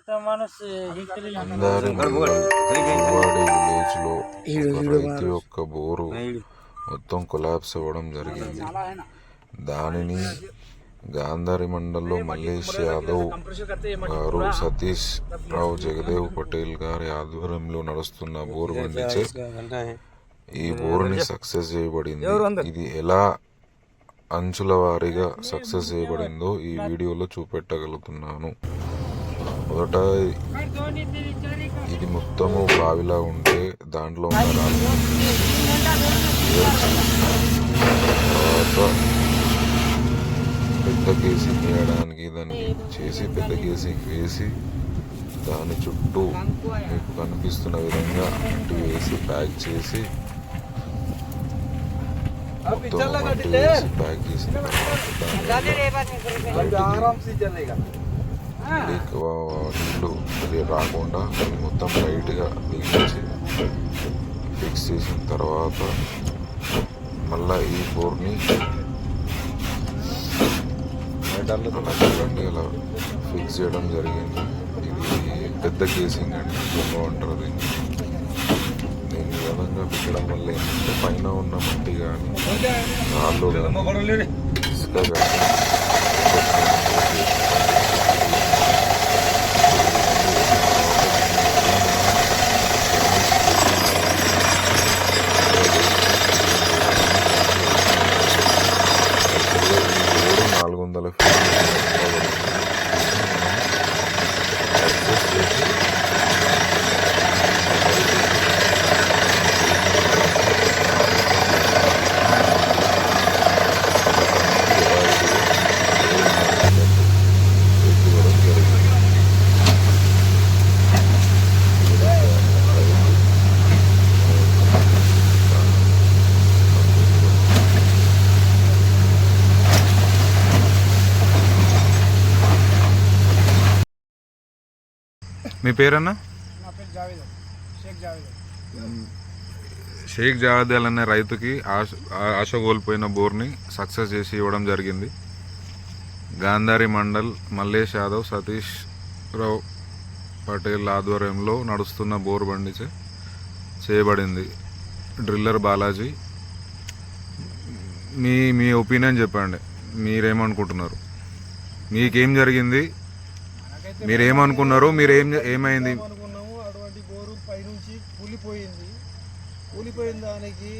అందారి village లో ఒక రైతు యొక్క బోరు మొత్తం కొలాప్స్ అవ్వడం జరిగింది. దానిని గాంధారి మండల్లో మల్లేష్ యాదవ్ గారు, సతీష్ రావు, జగదేవ్ పటేల్ గారి ఆధ్వర్యంలో నడుస్తున్న బోరు బండిచే ఈ బోరుని సక్సెస్ చేయబడింది. ఇది ఎలా అంచుల వారీగా సక్సెస్ చేయబడిందో ఈ వీడియోలో చూపెట్టగలుగుతున్నాను. మొదట ఇది మొత్తము బావిలా ఉంటే దాంట్లో ఉన్న తర్వాత పెద్ద కేసింగ్ వేయడానికి దాన్ని చేసి పెద్ద కేసింగ్ వేసి దాని చుట్టూ మీకు కనిపిస్తున్న విధంగా మట్టి వేసి ప్యాక్ చేసి మొత్తం మట్టి వేసి ప్యాక్ చేసిన నీళ్ళు అది రాకుండా అది మొత్తం టైట్గా బిగించి ఫిక్స్ చేసిన తర్వాత మళ్ళీ ఈ బోర్ని అలా ఫిక్స్ చేయడం జరిగింది. ఇది పెద్ద కేసింగ్ అండి, బొమ్మ అంటారు దీన్ని. దీన్ని విధంగా పెట్టడం వల్ల ఏంటంటే పైన ఉన్న మట్టి కానీ రాళ్ళు ఇసుక కానీ మీ పేరన్నా? షేక్ జావేద్ అనే రైతుకి ఆశ కోల్పోయిన బోర్ని సక్సెస్ చేసి ఇవ్వడం జరిగింది. గాంధారి మండల్ మల్లేష్ యాదవ్, సతీష్ రావు పటేల్ ఆధ్వర్యంలో నడుస్తున్న బోర్ బండి చేయబడింది. డ్రిల్లర్ బాలాజీ. మీ ఒపీనియన్ చెప్పండి, మీరేమనుకుంటున్నారు? మీకేం జరిగింది? మీరేమనుకున్నారు? ఏమైంది? అటువంటి బోరు పైనుంచి కూలిపోయింది దానికి